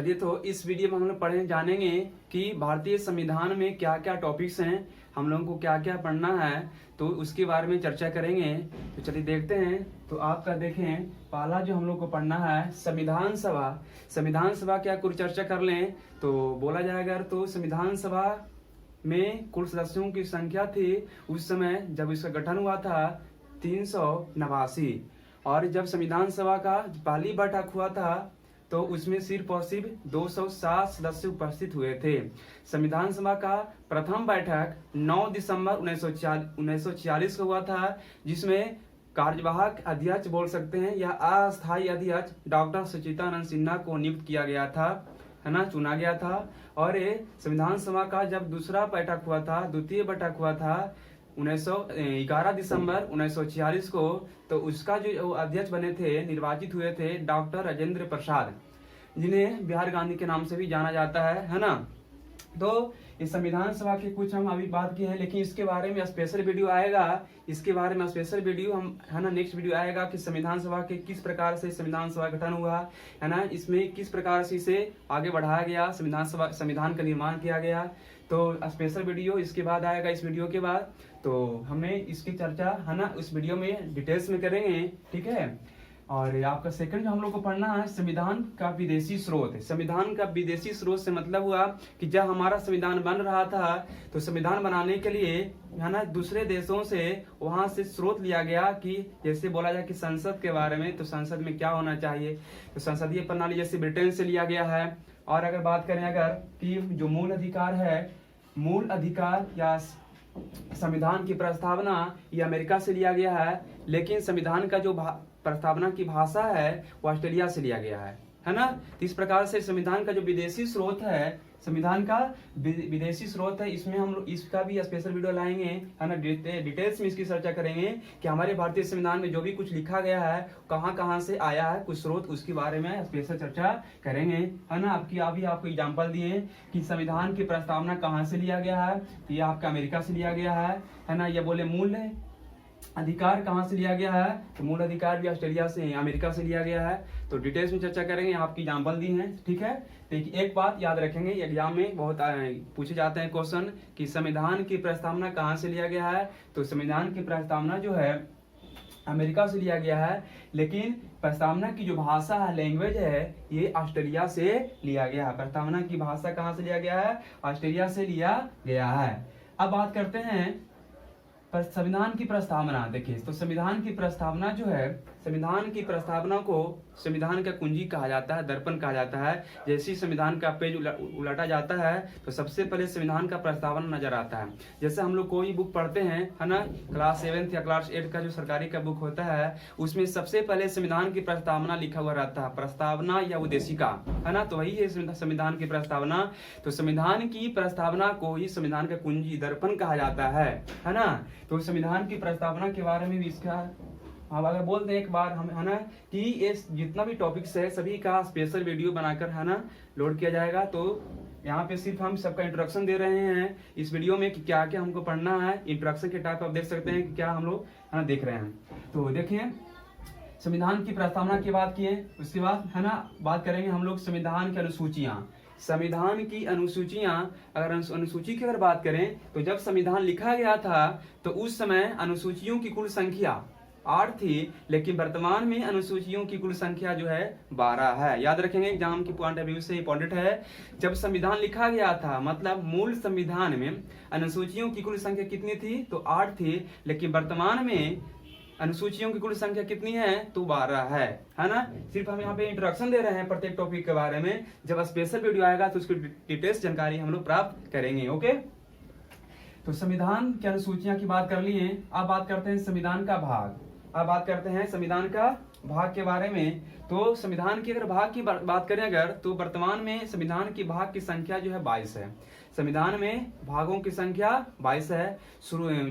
चलिए तो इस वीडियो में हम लोग पढ़ने जानेंगे कि भारतीय संविधान में क्या क्या टॉपिक्स हैं, हम लोगों को क्या क्या पढ़ना है, तो उसके बारे में चर्चा करेंगे। तो चलिए देखते हैं। तो आपका देखें, पहला जो हम लोग को पढ़ना है संविधान सभा। संविधान सभा क्या कुछ चर्चा कर लें तो बोला जाएगा तो संविधान सभा में कुल सदस्यों की संख्या थी उस समय जब इसका गठन हुआ था 389, और जब संविधान सभा का पहली बैठक हुआ था तो उसमें सिर्फ और सिर्फ 207 सदस्य उपस्थित हुए थे। संविधान सभा का प्रथम बैठक 9 दिसंबर 1946 को हुआ था, जिसमें कार्यवाहक अध्यक्ष बोल सकते हैं या अस्थायी अध्यक्ष डॉक्टर सुचितानंद सिन्हा को नियुक्त किया गया था, है ना, चुना गया था। और ये संविधान सभा का जब दूसरा बैठक हुआ था, द्वितीय बैठक हुआ था 11 दिसंबर 1946 को, तो उसका जो अध्यक्ष बने थे, निर्वाचित हुए थे डॉक्टर राजेंद्र प्रसाद, जिन्हें बिहार गांधी के नाम से भी जाना जाता है ना। तो इस संविधान सभा के कुछ हम अभी बात किए हैं, लेकिन इसके बारे में स्पेशल वीडियो आएगा। इसके बारे में स्पेशल वीडियो हम, है ना, नेक्स्ट वीडियो आएगा कि संविधान सभा के किस प्रकार से संविधान सभा गठन हुआ, है ना, इसमें किस प्रकार से इसे आगे बढ़ाया गया, संविधान का निर्माण किया गया। तो स्पेशल वीडियो इसके बाद आएगा, इस वीडियो के बाद। तो हमें इसकी चर्चा, है ना, उस वीडियो में डिटेल्स में करेंगे, ठीक है। और आपका सेकंड जो हम लोग को पढ़ना है संविधान का विदेशी स्रोत। संविधान का विदेशी स्रोत से मतलब हुआ कि जब हमारा संविधान बन रहा था तो संविधान बनाने के लिए, है ना, दूसरे देशों से वहां से स्रोत लिया गया कि जैसे बोला जाए कि संसद के बारे में, तो संसद में क्या होना चाहिए, तो संसदीय प्रणाली जैसे ब्रिटेन से लिया गया है। और अगर बात करें अगर कि जो मूल अधिकार है, मूल अधिकार या संविधान की प्रस्तावना ये अमेरिका से लिया गया है, लेकिन संविधान का जो प्रस्तावना की भाषा है वो ऑस्ट्रेलिया से लिया गया है ना। तो इस प्रकार से संविधान का जो विदेशी स्रोत है, संविधान का विदेशी स्रोत है, इसमें हम लोग इसका भी स्पेशल वीडियो लाएंगे, है ना, डिटेल्स में इसकी चर्चा करेंगे कि हमारे भारतीय संविधान में जो भी कुछ लिखा गया है कहाँ कहाँ से आया है, कुछ स्रोत, उसके बारे में स्पेशल चर्चा करेंगे, है ना। आपको एग्जाम्पल दिए कि संविधान की प्रस्तावना कहाँ से लिया गया है, ये आपका अमेरिका से लिया गया है ना। ये बोले मूल अधिकार कहाँ से लिया गया है, तो मूल अधिकार भी ऑस्ट्रेलिया से, अमेरिका से लिया गया है। तो डिटेल्स में चर्चा करेंगे, आपकी एग्जाम्पल दी हैं, ठीक है। तो एक बात याद रखेंगे, एग्जाम में बहुत पूछे जाते हैं क्वेश्चन कि संविधान की प्रस्तावना कहाँ से लिया गया है, तो संविधान की प्रस्तावना जो है अमेरिका से लिया गया है, लेकिन प्रस्तावना की जो भाषा है, लैंग्वेज है, ये ऑस्ट्रेलिया से लिया गया है। प्रस्तावना की भाषा कहाँ से लिया गया है, ऑस्ट्रेलिया से लिया गया है। अब बात करते हैं संविधान की प्रस्तावना। देखिए, तो संविधान की प्रस्तावना जो है, संविधान की प्रस्तावना को संविधान का कुंजी कहा जाता है, दर्पण कहा जाता है। जैसे ही संविधान का पेज उलटा जाता है तो सबसे पहले संविधान का प्रस्तावना नजर आता है। जैसे हम लोग कोई बुक पढ़ते हैं, है ना, क्लास 7 या क्लास 8 का जो सरकारी का बुक होता है, उसमें सबसे पहले संविधान की प्रस्तावना लिखा हुआ रहता है, प्रस्तावना या उद्देशिका, है ना। तो वही है संविधान की प्रस्तावना। तो संविधान की प्रस्तावना को ही संविधान का कुंजी, दर्पण कहा जाता है ना। तो संविधान की प्रस्तावना के बारे में भी इसका हम अगर बोल दें एक बार, हम, है ना, कि ये जितना भी टॉपिक्स है सभी का स्पेशल वीडियो बनाकर, है ना, लोड किया जाएगा। तो यहाँ पे सिर्फ हम सबका इंट्रोडक्शन दे रहे हैं इस वीडियो में कि क्या क्या हमको पढ़ना है। इंट्रोडक्शन के टाइप आप देख सकते हैं कि क्या हम लोग, है ना, देख रहे हैं। तो देखिए, संविधान की प्रस्तावना की बात किए, उसके बाद, है ना, बात करेंगे हम लोग संविधान की अनुसूचियां। संविधान की अनुसूचियां, अगर अनुसूची की अगर बात करें तो जब संविधान लिखा गया था तो उस समय अनुसूचियों की कुल संख्या 8 थी, लेकिन वर्तमान में अनुसूचियों की कुल संख्या जो है 12 है। याद रखेंगे, एग्जाम की पॉइंट ऑफ व्यू से इंपॉर्टेंट है। जब संविधान लिखा गया था, मतलब मूल संविधान में अनुसूचियों की कुल संख्या कितनी थी, तो 8 थी, लेकिन वर्तमान में अनुसूचियों की कुल संख्या कितनी है, तो 12 है ना। सिर्फ हम यहाँ पे इंट्रोडक्शन दे रहे हैं प्रत्येक टॉपिक के बारे में। जब स्पेशल वीडियो आएगा तो उसकी डिटेल्स जानकारी हम लोग प्राप्त करेंगे, ओके। तो संविधान की अनुसूचियां की बात कर लिए। अब बात करते हैं संविधान का भाग। अब बात करते हैं संविधान का भाग के बारे में। तो संविधान की अगर भाग की बात करें अगर, तो वर्तमान में संविधान की भाग की संख्या जो है 22 है। संविधान में भागों की संख्या 22 है।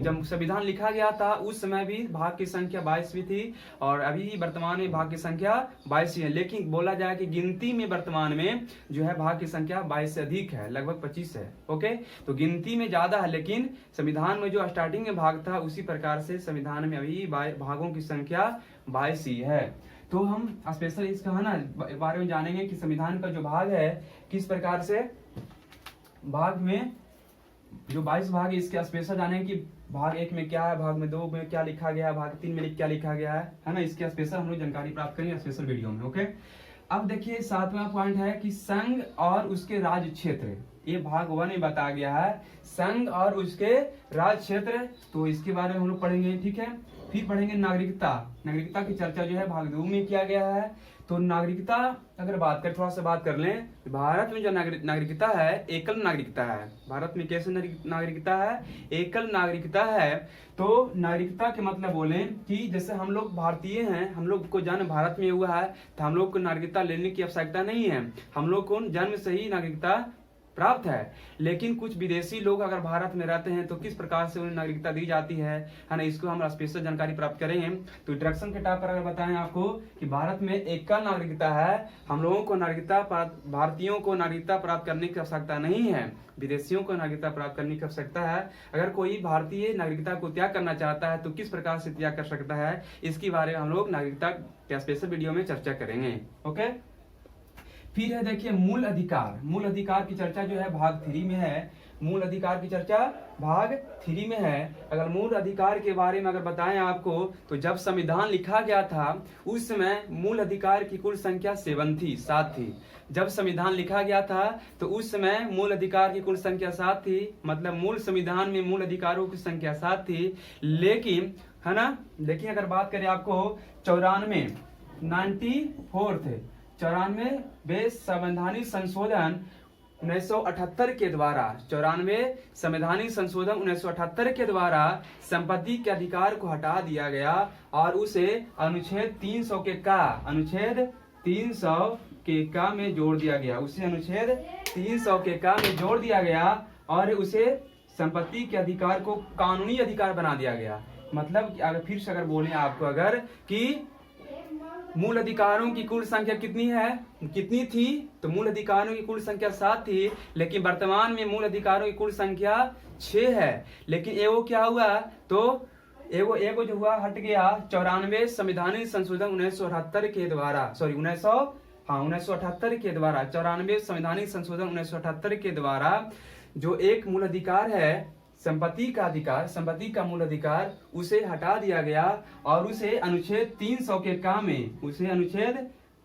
जब संविधान लिखा गया था उस समय भी भाग की संख्या 22 भी थी, और अभी वर्तमान में भाग की संख्या 22 ही है। लेकिन बोला जाए कि गिनती में वर्तमान में जो है भाग की संख्या 22 से अधिक है, लगभग 25 है, ओके। तो गिनती में ज्यादा है, लेकिन संविधान में जो स्टार्टिंग में भाग था उसी प्रकार से संविधान में अभी भागों की संख्या 22 ही है। तो हम स्पेशल इसका है ना बारे में जानेंगे कि संविधान का जो भाग है किस प्रकार से भाग में जो 22 भाग है इसके स्पेशल जानेंगे कि भाग 1 में क्या है, भाग में 2 में क्या लिखा गया है, भाग 3 में क्या लिखा गया है ना। इसके स्पेशल हम लोग जानकारी प्राप्त करेंगे स्पेशल वीडियो में। ओके, अब देखिए 7वां पॉइंट है कि संघ और उसके राज्य क्षेत्र। ये भाग 1 में बताया गया है संघ और उसके राज्य क्षेत्र, तो इसके बारे में हम लोग पढ़ेंगे। ठीक है, फिर पढ़ेंगे नागरिकता। नागरिकता की चर्चा जो है भाग 2 में किया गया है। तो नागरिकता अगर बात करें, थोड़ा सा बात कर लें, भारत में जो नागरिकता है एकल नागरिकता है। भारत में कैसे नागरिकता है? एकल नागरिकता है। तो नागरिकता के मतलब बोले कि जैसे हम लोग भारतीय हैं, हम लोग को जन्म भारत में हुआ है, तो हम लोग को नागरिकता लेने की आवश्यकता नहीं है, हम लोग को जन्म से ही नागरिकता प्राप्त है। लेकिन कुछ विदेशी लोग अगर भारत में रहते हैं तो किस प्रकार से उन्हें नागरिकता दी जाती है ना, इसको हम स्पेशल जानकारी प्राप्त करेंगे। तो इंट्रोडक्शन के टॉप पर अगर बताएं आपको कि भारत में एकल नागरिकता है, हम लोगों को नागरिकता भारतीयों को नागरिकता प्राप्त करने की आवश्यकता नहीं है, विदेशियों को नागरिकता प्राप्त करने की आवश्यकता है। अगर कोई भारतीय नागरिकता को त्याग करना चाहता है तो किस प्रकार से त्याग कर सकता है, इसके बारे में हम लोग नागरिकता के स्पेशल वीडियो में चर्चा करेंगे। ओके, फिर है देखिए मूल अधिकार। मूल अधिकार की चर्चा जो है भाग 3 में है। मूल अधिकार की चर्चा भाग 3 में है। अगर मूल अधिकार के बारे में अगर बताएं आपको, तो जब संविधान लिखा गया था उस समय मूल अधिकार की कुल संख्या 7 थी। जब संविधान लिखा गया था तो उस समय मूल अधिकार की कुल संख्या 7 थी, मतलब मूल संविधान में मूल अधिकारों की संख्या 7 थी। लेकिन है ना, देखिए अगर बात करें आपको 94 थे 94वें संवैधानिक संशोधन 1978 के द्वारा 94 संवैधानिक संशोधन 1978 के द्वारा संपत्ति के अधिकार को हटा दिया गया और उसे अनुच्छेद 300 के का में जोड़ दिया गया। उसे अनुच्छेद 300 के का में जोड़ दिया गया और उसे संपत्ति के अधिकार को कानूनी अधिकार बना दिया गया। मतलब अगर फिर से अगर बोले आपको अगर कि मूल अधिकारों की कुल संख्या कितनी थी, तो मूल अधिकारों की कुल संख्या 7 थी, लेकिन वर्तमान में मूल अधिकारों की कुल संख्या 6 है। लेकिन एगो क्या हुआ, तो एगो जो हुआ हट गया 94 संवैधानिक संशोधन 1978 के द्वारा 1978 के द्वारा 94 संवैधानिक संशोधन 1978 के द्वारा जो एक मूल अधिकार है संपत्ति का अधिकार, संपत्ति का मूल अधिकार, उसे हटा दिया गया और उसे अनुच्छेद 300 के का में अनुच्छेद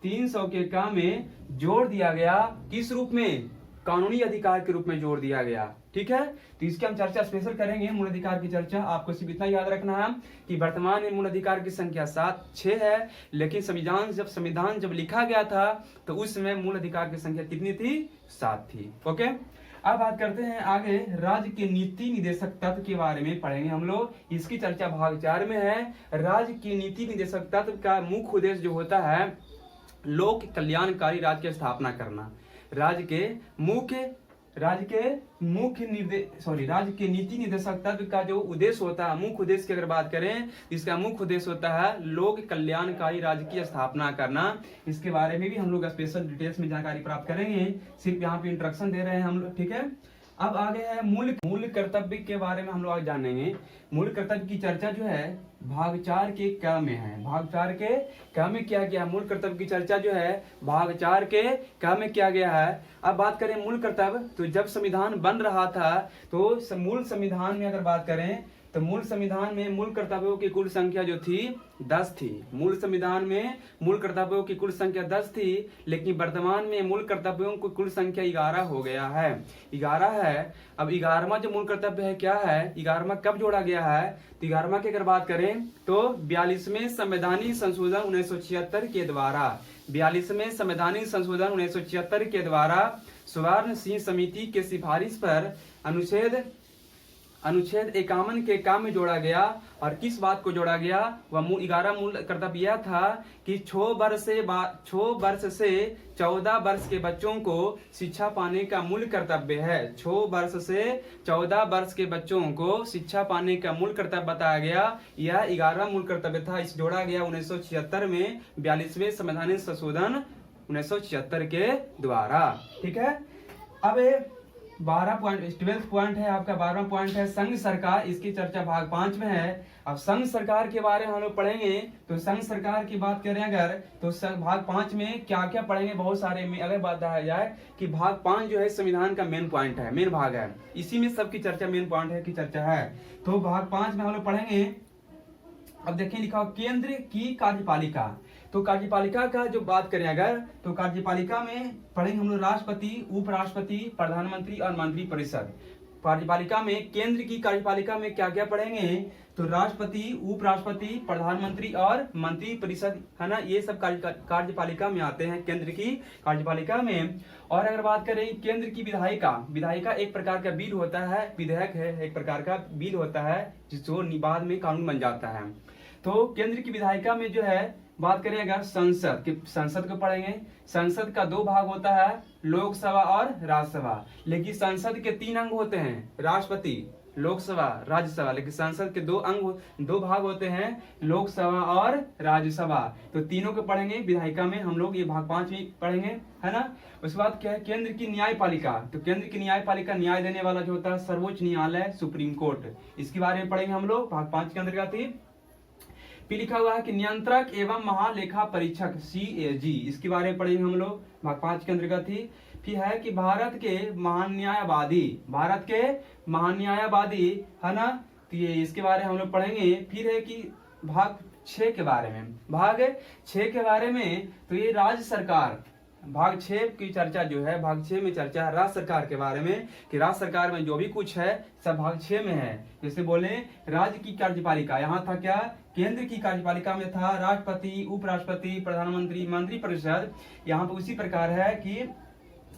300 के का में जोड़ दिया गया। किस रूप में? कानूनी अधिकार के रूप में जोड़ दिया गया। ठीक है, तो इसकी हम चर्चा स्पेशल करेंगे। मूल अधिकार की चर्चा आपको सिर्फ इतना याद रखना है कि वर्तमान में मूल अधिकार की संख्या 6 है, लेकिन संविधान जब लिखा गया था तो उस समय मूल अधिकार की संख्या कितनी थी? 7 थी। ओके, अब बात करते हैं आगे राज्य के नीति निदेशक तत्व के बारे में पढ़ेंगे हम लोग। इसकी चर्चा भाग 4 में है। राज्य के नीति निदेशक तत्व का मुख्य उद्देश्य जो होता है लोक कल्याणकारी राज्य की स्थापना करना। राज्य के नीति निदेशक तत्व का जो उद्देश्य होता है, मुख्य उद्देश्य की अगर बात करें, इसका मुख्य उद्देश्य होता है लोक कल्याणकारी राज्य की स्थापना करना। इसके बारे में भी हम लोग स्पेशल डिटेल्स में जानकारी प्राप्त करेंगे, सिर्फ यहाँ पे इंट्रोडक्शन दे रहे हैं हम लोग। ठीक है, अब आगे है मूल कर्तव्य के बारे में हम लोग आज जानेंगे। मूल कर्तव्य की चर्चा जो है भाग 4 के क में है। भाग 4 के क में किया गया मूल कर्तव्य की चर्चा जो है भाग 4 के क में किया गया है। अब बात करें मूल कर्तव्य, तो जब संविधान बन रहा था तो मूल संविधान में अगर बात करें तो मूल संविधान में मूल कर्तव्यों की कुल संख्या जो थी 10 थी। मूल संविधान में मूल कर्तव्यों की कुल संख्या 10 थी, लेकिन वर्तमान में मूल कर्तव्यों की कुल संख्या 11 हो गया है। 11 है। अब 11वां जो मूल कर्तव्य है क्या है, 11वां कब जोड़ा गया है, तो 11वां की अगर बात करें तो 42वें संवैधानिक संशोधन 1976 के द्वारा 42वें संवैधानिक संशोधन 1976 के द्वारा स्वर्ण सिंह समिति के सिफारिश पर अनुच्छेद 51 के काम में जोड़ा गया। और किस बात को जोड़ा गया, वह 11 मूल कर्तव्य यह था कि 6 वर्ष से 14 वर्ष के बच्चों को शिक्षा पाने का मूल कर्तव्य है। 6 वर्ष से 14 वर्ष के बच्चों को शिक्षा पाने का मूल कर्तव्य बताया गया। यह 11वां मूल कर्तव्य था। इस जोड़ा गया 1976 में 42वें संवैधानिक संशोधन 1976 के द्वारा। ठीक है, अब 12th पॉइंट है आपका, 12वां पॉइंट है संघ सरकार। इसकी चर्चा भाग 5 में है। अब संघ सरकार के बारे में हम लोग पढ़ेंगे। तो संघ सरकार की बात करें अगर, तो भाग 5 में क्या क्या पढ़ेंगे, बहुत सारे में अगर बात बताया जाए कि भाग 5 जो है संविधान का मेन पॉइंट है, मेन भाग है, इसी में सबकी चर्चा मेन पॉइंट है की चर्चा है। तो भाग 5 में हम लोग पढ़ेंगे। अब देखिए लिखा हो केंद्र की कार्यपालिका। तो कार्यपालिका का जो बात करें अगर, तो कार्यपालिका में पढ़ेंगे हम लोग राष्ट्रपति, उपराष्ट्रपति, प्रधानमंत्री और मंत्रिपरिषद। कार्यपालिका में, केंद्र की कार्यपालिका में क्या क्या पढ़ेंगे, तो राष्ट्रपति, उपराष्ट्रपति, प्रधानमंत्री और मंत्रिपरिषद, है ना, ये सब कार्यपालिका में आते हैं केंद्र की कार्यपालिका में। और अगर बात करें केंद्र की विधायिका, विधायिका एक प्रकार का बिल होता है, विधेयक है, एक प्रकार का बिल होता है जो बाद में कानून बन जाता है। तो केंद्र की विधायिका में जो है बात करें अगर संसद की, संसद को पढ़ेंगे। संसद का 2 भाग होता है, लोकसभा और राज्यसभा। लेकिन संसद के 3 अंग होते हैं, राष्ट्रपति, लोकसभा, राज्यसभा। लेकिन संसद के 2 भाग होते हैं, लोकसभा और राज्यसभा। तो तीनों को पढ़ेंगे विधायिका में हम लोग, ये भाग 5 में पढ़ेंगे, है ना। उसके बाद क्या है, केंद्र की न्यायपालिका। तो केंद्र की न्यायपालिका, न्याय देने वाला जो होता है सर्वोच्च न्यायालय, सुप्रीम कोर्ट, इसके बारे में पढ़ेंगे हम लोग भाग 5 के अंतर्गत ही। फिर लिखा हुआ है कि नियंत्रक एवं महालेखा परीक्षक, CAG, इसके बारे में पढ़ेंगे हम लोग भाग 5 के अंतर्गत ही। फिर है कि भारत के महान्यायवादी, भारत के महान्यायवादी, है ना, तो ये इसके बारे में हम लोग पढ़ेंगे। फिर है कि भाग 6 के बारे में, भाग 6 के बारे में, तो ये राज्य सरकार, भाग 6 की चर्चा जो है, भाग 6 में चर्चा है राज्य सरकार के बारे में, कि राज्य सरकार में जो भी कुछ है सब भाग 6 में है। जैसे बोले राज्य की कार्यपालिका, यहाँ था क्या, केंद्र की कार्यपालिका में था राष्ट्रपति, उपराष्ट्रपति, प्रधानमंत्री, मंत्रिपरिषद। यहाँ पर उसी प्रकार है कि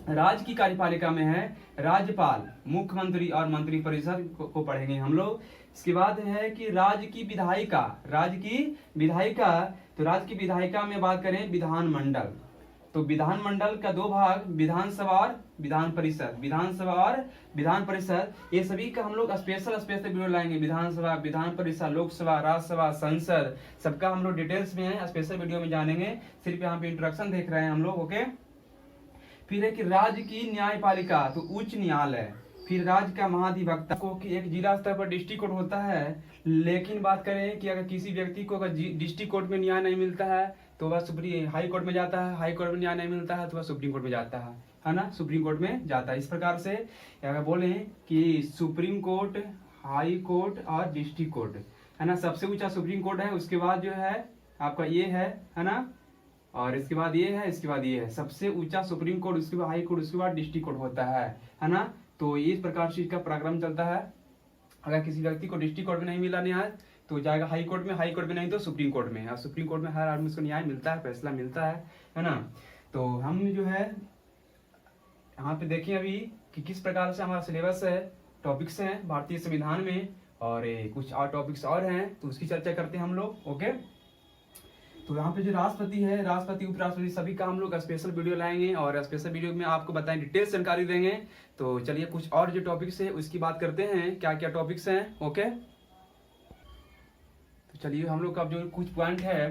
राज्य की कार्यपालिका में है राज्यपाल, मुख्यमंत्री और मंत्रिपरिषद को पढ़ेंगे हम लोग। इसके बाद है कि राज्य की विधायिका, राज्य की विधायिका, तो राज्य की विधायिका में बात करें विधानमंडल। तो विधानमंडल का 2 भाग, विधानसभा और विधान परिषद, विधानसभा और विधान परिषद, ये सभी का हम लोग स्पेशल वीडियो लाएंगे। विधानसभा, विधान परिषद, लोकसभा, राज्यसभा, संसद, सबका हम लोग डिटेल्स में है, स्पेशल वीडियो में जानेंगे। सिर्फ यहाँ पे इंट्रोडक्शन देख रहे हैं हम लोग, ओके। फिर है कि राज्य की न्यायपालिका, तो उच्च न्यायालय। फिर राज्य का महाधिवक्ता को कि एक जिला स्तर पर डिस्ट्रिक्ट कोर्ट होता है। लेकिन बात करें कि अगर किसी व्यक्ति को अगर डिस्ट्रिक्ट कोर्ट में न्याय नहीं मिलता है तो वह हाई कोर्ट में जाता है, हाई कोर्ट में न्याय नहीं मिलता है तो वह सुप्रीम कोर्ट में जाता है ना, सुप्रीम कोर्ट में जाता है। इस प्रकार से अगर बोले कि सुप्रीम कोर्ट, हाई कोर्ट और डिस्ट्रिक्ट कोर्ट, है ना, सबसे ऊंचा सुप्रीम कोर्ट है, उसके बाद जो है आपका ये है ना, और इसके बाद ये है, इसके बाद ये है, सबसे ऊंचा सुप्रीम कोर्ट, उसके बाद हाई कोर्ट, उसके बाद डिस्ट्रिक्ट कोर्ट होता है ना। तो इस प्रकार से इसका पराक्रम चलता है। अगर किसी व्यक्ति को डिस्ट्रिक्ट कोर्ट में नहीं मिला न्याय तो जाएगा हाई कोर्ट में, हाई कोर्ट में नहीं तो सुप्रीम कोर्ट में, और सुप्रीम कोर्ट में हर आदमी को न्याय मिलता है, फैसला मिलता है ना। तो हम जो है यहाँ पे देखें अभी कि किस प्रकार से हमारा सिलेबस है, टॉपिक्स हैं भारतीय संविधान में, और कुछ और टॉपिक्स और हैं, तो उसकी चर्चा करते हैं हम लोग, ओके। तो यहाँ पे जो राष्ट्रपति है, राष्ट्रपति, उपराष्ट्रपति, सभी का हम लोग स्पेशल वीडियो लाएंगे, और स्पेशल वीडियो में आपको बताएं, डिटेल्स जानकारी देंगे। तो चलिए कुछ और जो टॉपिक्स है उसकी बात करते हैं, क्या क्या टॉपिक्स हैं, ओके। तो चलिए हम लोग का जो कुछ पॉइंट है,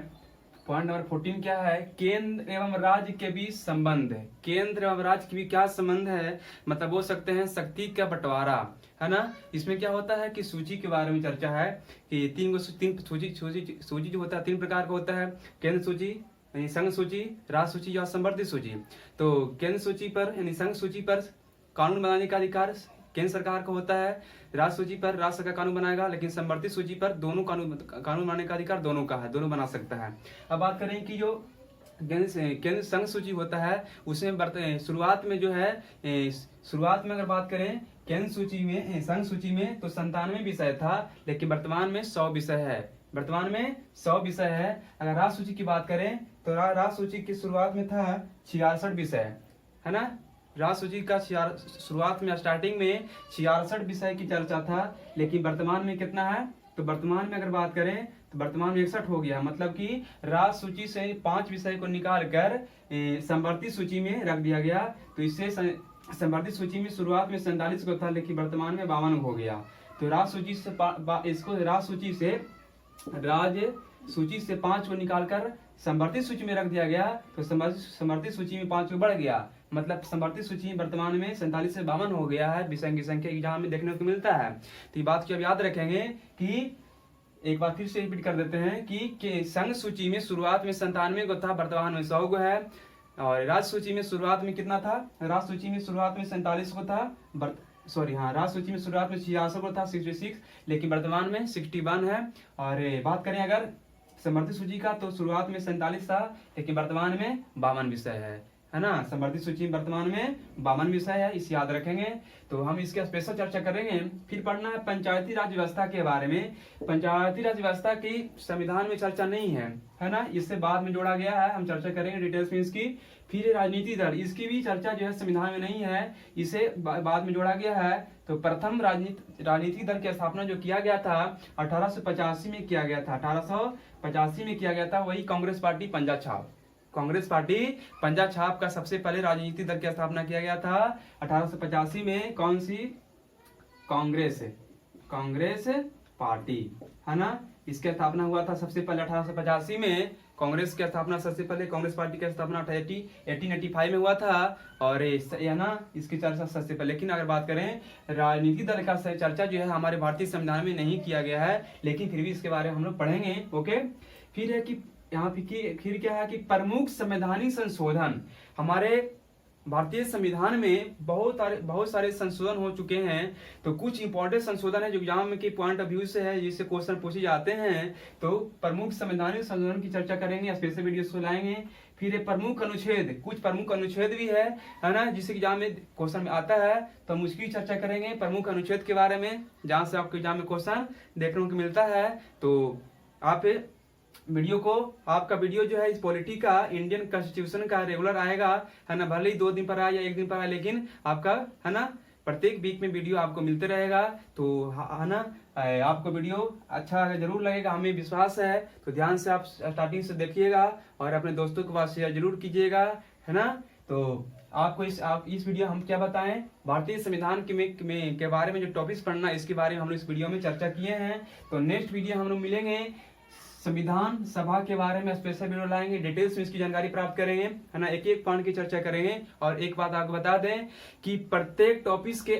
पॉइंट नंबर 14 क्या है, केंद्र एवं राज्य के बीच संबंध। केंद्र एवं राज्य के बीच क्या संबंध है, मतलब बोल सकते हैं शक्ति का बंटवारा, है ना। इसमें क्या होता है कि सूची के बारे में चर्चा है कि तीन सूची जो होता है 3 प्रकार का होता है, केंद्र सूची, यानी संघ सूची, राज्य सूची और संवर्धित सूची। तो केंद्र सूची पर यानी संघ सूची पर कानून बनाने का अधिकार केंद्र सरकार का होता है, राज्य सूची पर राज्य सरकार कानून बनाएगा, लेकिन संवर्धित सूची पर दोनों कानून बनाने का अधिकार दोनों का है, दोनों बना सकता है। अब बात करें कि जो केंद्र संघ सूची होता है उसमें शुरुआत में जो है, शुरुआत में अगर बात करें केंद्र सूची में, संघ सूची में तो 97 विषय था, लेकिन वर्तमान में 100 विषय है, वर्तमान में 100 विषय है। अगर राज्य सूची की बात करें तो राज्य सूची की शुरुआत में था 66 विषय, है ना। राज्य सूची का शुरुआत में स्टार्टिंग में 66 विषय की चर्चा था, लेकिन वर्तमान में कितना है, तो वर्तमान में अगर बात करें तो वर्तमान में 61 हो गया। मतलब कि राज्य सूची से 5 विषय को निकाल कर संवर्धित सूची में रख दिया गया। तो इससे संवर्धित सूची में शुरुआत में 47 को था, लेकिन वर्तमान में 52 हो गया। तो राज्य सूची से इसको राज्य सूची से 5 को निकालकर संवर्धित सूची में रख दिया गया, तो संवर्धित सूची में 5 को बढ़ गया, मतलब समवर्ती सूची वर्तमान में 47 से 52 हो गया है, विषय की संख्या एग्जाम में देखने को मिलता है। तो ये बात की अब याद रखेंगे कि एक बार फिर से रिपीट कर देते हैं कि संघ सूची में शुरुआत में 97 को था, वर्तमान में 100 को है। और राज्य सूची में शुरुआत में कितना था, राज्य सूची में शुरुआत में 47 को था, राज्य सूची में शुरुआत में 66 को था, 66, लेकिन वर्तमान में 61 है। और बात करें अगर समवर्ती सूची का तो शुरुआत में 47 था, लेकिन वर्तमान में 52 विषय है ना। समवर्ती सूची वर्तमान में 52 विषय है, इसे याद रखेंगे। तो हम इसके स्पेशल चर्चा करेंगे। फिर पढ़ना है पंचायती राज व्यवस्था के बारे में। पंचायती राज व्यवस्था की संविधान में चर्चा नहीं है ना, इससे बाद में जोड़ा गया है, हम चर्चा करेंगे डिटेल्स में इसकी। फिर राजनीति दल, इसकी भी चर्चा जो है संविधान में नहीं है, इसे बाद में जोड़ा गया है। तो प्रथम राजनीतिक दल की स्थापना जो किया गया था 1885 में किया गया था, 1885 में किया गया था, वही कांग्रेस पार्टी पंजा छाप। कांग्रेस पार्टी पंजा छाप का सबसे पहले राजनीतिक दल की स्थापना किया गया था 1885 में। कौन सी? कांग्रेस पार्टी, है ना। इसकी स्थापना हुआ था सबसे पहले 1885 में। कांग्रेस की स्थापना सबसे पहले, कांग्रेस पार्टी की स्थापना 1885 में हुआ था। और है ना, इसकी चर्चा सबसे पहले। लेकिन अगर बात करें राजनीतिक दल का चर्चा जो है हमारे भारतीय संविधान में नहीं किया गया है, लेकिन फिर भी इसके बारे में हम लोग पढ़ेंगे। ओके, फिर है कि यहाँ फिर क्या है कि प्रमुख संवैधानिक संशोधन। हमारे भारतीय संविधान में बहुत सारे संशोधन हो चुके हैं। तो कुछ इंपॉर्टेंट संशोधन है जो एग्जाम के पॉइंट ऑफ व्यू से है, जिससे क्वेश्चन पूछे जाते हैं। तो प्रमुख संवैधानिक संशोधन की चर्चा करेंगे, स्पेशल वीडियो को लाएंगे। फिर प्रमुख अनुच्छेद, कुछ प्रमुख अनुच्छेद भी है ना, जिससे एग्जाम में क्वेश्चन में आता है, तो हम उसकी चर्चा करेंगे प्रमुख अनुच्छेद के बारे में, जहां से आपको एग्जाम में क्वेश्चन देखने को मिलता है। तो आप वीडियो को, आपका वीडियो जो है इस पॉलिटी का, इंडियन कॉन्स्टिट्यूशन का रेगुलर आएगा, है ना। भले ही 2 दिन पर आए या 1 दिन पर आए, लेकिन आपका, है ना, प्रत्येक वीक में वीडियो आपको मिलते रहेगा। तो है ना, आपको वीडियो अच्छा जरूर लगेगा, हमें विश्वास है। तो ध्यान से आप स्टार्टिंग से देखिएगा और अपने दोस्तों के पास शेयर जरूर कीजिएगा, है ना। तो आपको इस वीडियो हम क्या बताएं, भारतीय संविधान के बारे में जो टॉपिक्स पढ़ना है, इसके बारे में हम लोग इस वीडियो में चर्चा किए हैं। तो नेक्स्ट वीडियो हम लोग मिलेंगे, संविधान सभा के बारे में स्पेशल वीडियो लाएंगे, डिटेल्स में इसकी जानकारी प्राप्त करेंगे, है ना। एक एक पॉइंट की चर्चा करेंगे। और एक बात आपको बता दें कि प्रत्येक टॉपिक्स के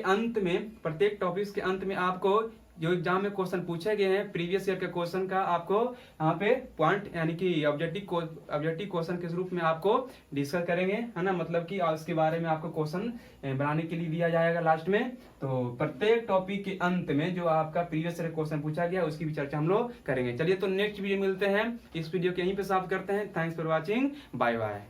अंत में आपको जो एग्जाम में क्वेश्चन पूछे गए हैं प्रीवियस ईयर के क्वेश्चन का, आपको यहाँ पे पॉइंट यानी कि ऑब्जेक्टिव क्वेश्चन के रूप में आपको डिस्कस करेंगे, है ना। मतलब कि उसके बारे में आपको क्वेश्चन बनाने के लिए दिया जाएगा लास्ट में। तो प्रत्येक टॉपिक के अंत में जो आपका प्रीवियस ईयर क्वेश्चन पूछा गया उसकी भी चर्चा हम लोग करेंगे। चलिए, तो नेक्स्ट वीडियो मिलते हैं। इस वीडियो को यहीं पे समाप्त करते हैं। Thanks for watching, bye bye.